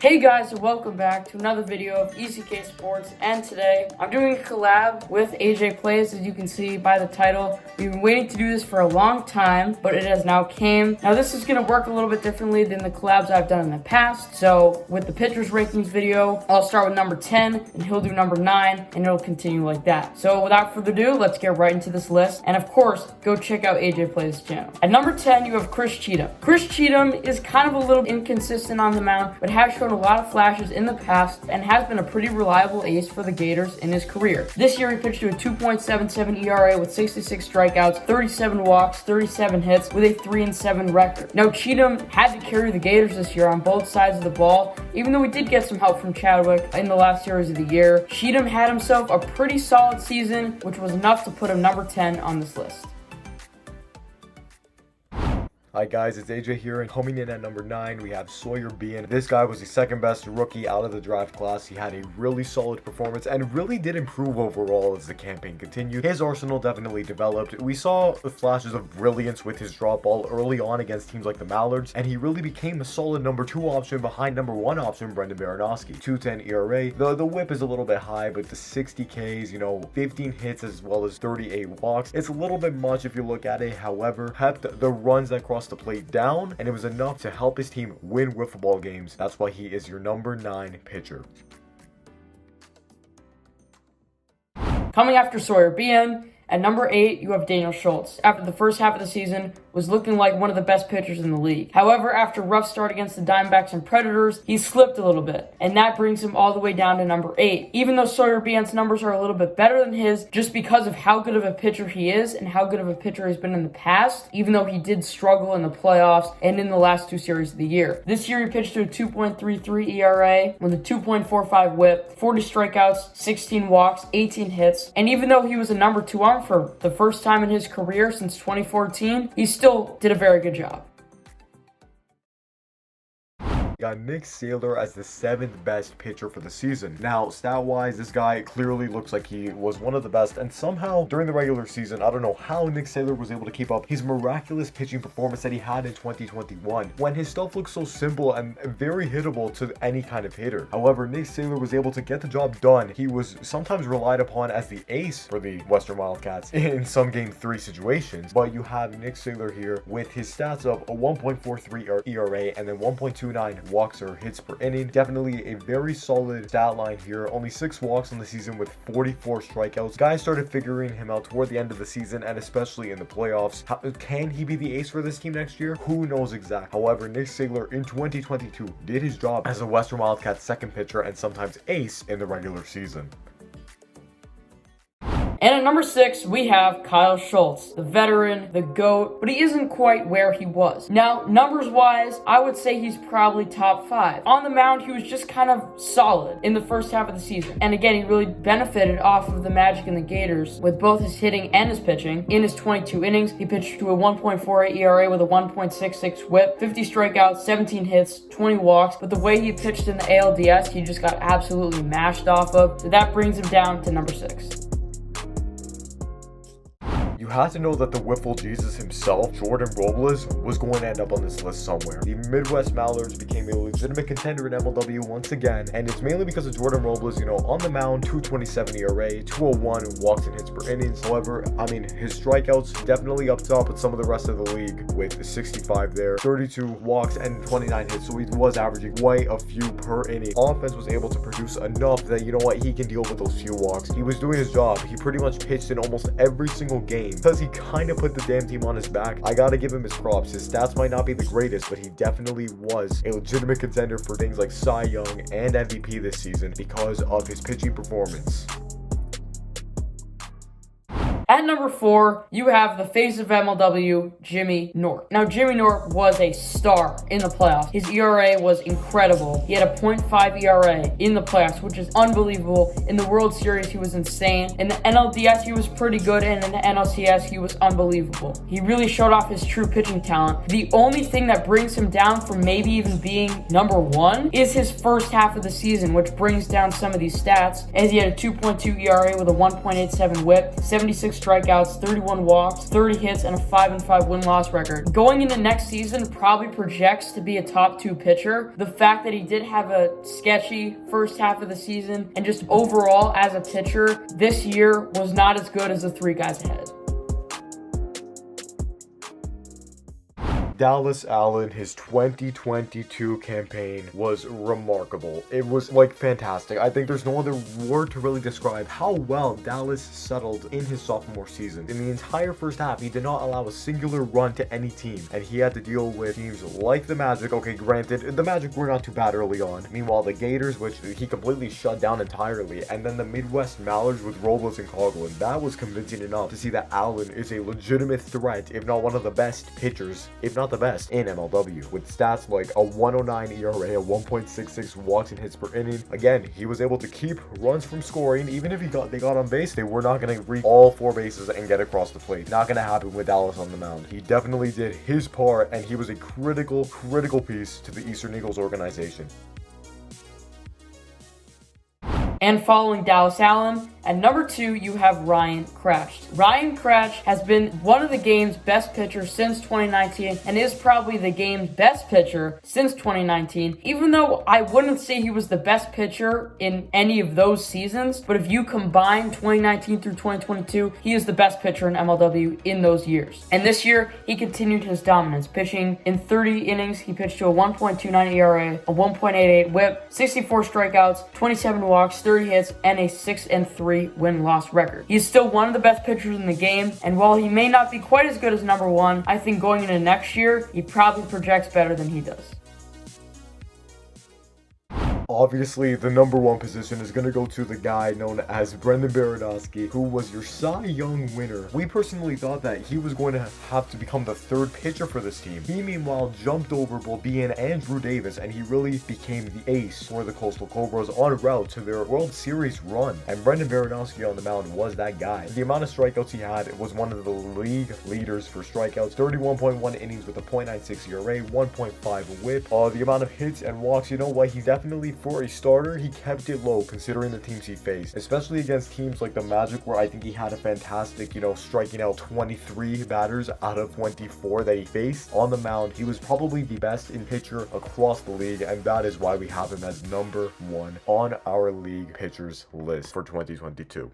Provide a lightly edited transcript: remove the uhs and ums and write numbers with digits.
Hey guys, and welcome back to another video of ECK Sports, and today I'm doing a collab with AJ Plaze. As you can see by the title, we've been waiting to do this for a long time, but it has now came. Now this is going to work a little bit differently than the collabs I've done in the past. So with the pitchers rankings video, I'll start with number 10 and he'll do number 9, and it'll continue like that. So without further ado, let's get right into this list, and of course go check out AJ Plaze's channel. At number 10 you have Chris Cheatham. Chris Cheatham is kind of a little inconsistent on the mound, but has shown a lot of flashes in the past and has been a pretty reliable ace for the Gators in his career. This year he pitched to a 2.77 ERA with 66 strikeouts, 37 walks, 37 hits with a 3-7 record. Now Cheatham had to carry the Gators this year on both sides of the ball, even though he did get some help from Chadwick in the last series of the year. Cheatham had himself a pretty solid season, which was enough to put him number 10 on this list. Hi guys, it's AJ here, and coming in at number 9 we have Sawyer Bean. This guy was the second best rookie out of the draft class. He had a really solid performance and really did improve overall as the campaign continued. His arsenal definitely developed. We saw the flashes of brilliance with his drop ball early on against teams like the Mallards, and he really became a solid number 2 option behind number 1 option Brendan Baranoski. 2.10 ERA. The whip is a little bit high, but the 60 Ks, 15 hits as well as 38 walks. It's a little bit much if you look at it. However, kept the runs that crossed the plate down, and it was enough to help his team win wiffle ball games. That's why he is your number 9 pitcher. Coming after Sawyer Bean, at number 8, you have Daniel Schultz. After the first half of the season, was looking like one of the best pitchers in the league. However, after a rough start against the Diamondbacks and Predators, he slipped a little bit, and that brings him all the way down to number 8. Even though Sawyer Bean's numbers are a little bit better than his, just because of how good of a pitcher he is and how good of a pitcher he's been in the past, even though he did struggle in the playoffs and in the last 2 series of the year. This year, he pitched to a 2.33 ERA with a 2.45 whip, 40 strikeouts, 16 walks, 18 hits, and even though he was a number 2 arm for the first time in his career since 2014, he still did a very good job. Got Nick Saylor as the 7th best pitcher for the season. Now, stat-wise, this guy clearly looks like he was one of the best, and somehow during the regular season, I don't know how Nick Saylor was able to keep up his miraculous pitching performance that he had in 2021, when his stuff looks so simple and very hittable to any kind of hitter. However, Nick Saylor was able to get the job done. He was sometimes relied upon as the ace for the Western Wildcats in some Game 3 situations, but you have Nick Saylor here with his stats of a 1.43 ERA and then 1.29 walks or hits per inning. Definitely a very solid stat line here. Only 6 walks on the season with 44 strikeouts. Guys started figuring him out toward the end of the season, and especially in the playoffs. Can he be the ace for this team next year? Who knows exactly. However, Nick Saylor in 2022 did his job as a Western Wildcats second pitcher and sometimes ace in the regular season. And at number 6, we have Kyle Schultz, the veteran, the GOAT, but he isn't quite where he was. Now, numbers-wise, I would say he's probably top 5. On the mound, he was just kind of solid in the first half of the season. And again, he really benefited off of the magic in the Gators with both his hitting and his pitching. In his 22 innings, he pitched to a 1.48 ERA with a 1.66 whip, 50 strikeouts, 17 hits, 20 walks. But the way he pitched in the ALDS, he just got absolutely mashed off of. So that brings him down to number 6. You have to know that the Wiffle Jesus himself, Jordan Robles, was going to end up on this list somewhere. The Midwest Mallards became a legitimate contender in MLW once again, and it's mainly because of Jordan Robles, on the mound, 2.27 ERA, 201 walks and hits per innings. However, his strikeouts definitely up top with some of the rest of the league with 65 there, 32 walks and 29 hits, so he was averaging quite a few per inning. Offense was able to produce enough that, he can deal with those few walks. He was doing his job. He pretty much pitched in almost every single game because he kind of put the damn team on his back. I gotta give him his props. His stats might not be the greatest, but he definitely was a legitimate contender for things like Cy Young and MVP this season because of his pitching performance. At number 4, you have the face of MLW, Jimmy Nort. Now, Jimmy Nort was a star in the playoffs. His ERA was incredible. He had a 0.5 ERA in the playoffs, which is unbelievable. In the World Series, he was insane. In the NLDS, he was pretty good, and in the NLCS, he was unbelievable. He really showed off his true pitching talent. The only thing that brings him down from maybe even being number 1 is his first half of the season, which brings down some of these stats, as he had a 2.2 ERA with a 1.87 whip, 76 strikeouts, 31 walks, 30 hits, and a 5-5 win-loss record. Going into next season, probably projects to be a top 2 pitcher. The fact that he did have a sketchy first half of the season, and just overall as a pitcher, this year was not as good as the 3 guys ahead. Dallas Allen, his 2022 campaign was remarkable. It was like fantastic. I think there's no other word to really describe how well Dallas settled in his sophomore season. In the entire first half, he did not allow a singular run to any team, and he had to deal with teams like the Magic. Okay, granted, the Magic were not too bad early on. Meanwhile, the Gators, which he completely shut down entirely, and then the Midwest Mallards with Robles and Coughlin. That was convincing enough to see that Allen is a legitimate threat, if not one of the best pitchers, if not the best in MLW, with stats like a 109 ERA, a 1.66 walks and hits per inning. Again, he was able to keep runs from scoring. Even if they got on base, they were not going to reach all 4 bases and get across the plate. Not going to happen with Dallas on the mound. He definitely did his part, and he was a critical piece to the Eastern Eagles organization. And following Dallas Allen, at number 2, you have Ryan Kracht. Ryan Kracht has been one of the game's best pitchers since 2019 and is probably the game's best pitcher since 2019, even though I wouldn't say he was the best pitcher in any of those seasons. But if you combine 2019 through 2022, he is the best pitcher in MLW in those years. And this year, he continued his dominance, pitching in 30 innings. He pitched to a 1.29 ERA, a 1.88 whip, 64 strikeouts, 27 walks, 30 hits, and a 6-3 win-loss record. He's still one of the best pitchers in the game, and while he may not be quite as good as number 1, I think going into next year, he probably projects better than he does. Obviously, the number 1 position is going to go to the guy known as Brendan Baranoski, who was your Cy Young winner. We personally thought that he was going to have to become the 3rd pitcher for this team. He, meanwhile, jumped over both Bean and Drew Davis, and he really became the ace for the Coastal Cobras en route to their World Series run. And Brendan Baranoski on the mound was that guy. The amount of strikeouts he had was one of the league leaders for strikeouts. 31.1 innings with a .96 ERA, 1.5 whip. The amount of hits and walks, you know what, he definitely, for a starter, he kept it low considering the teams he faced, especially against teams like the Magic, where I think he had a fantastic, striking out 23 batters out of 24 that he faced. On the mound, he was probably the best in pitcher across the league, and that is why we have him as number 1 on our league pitchers list for 2022.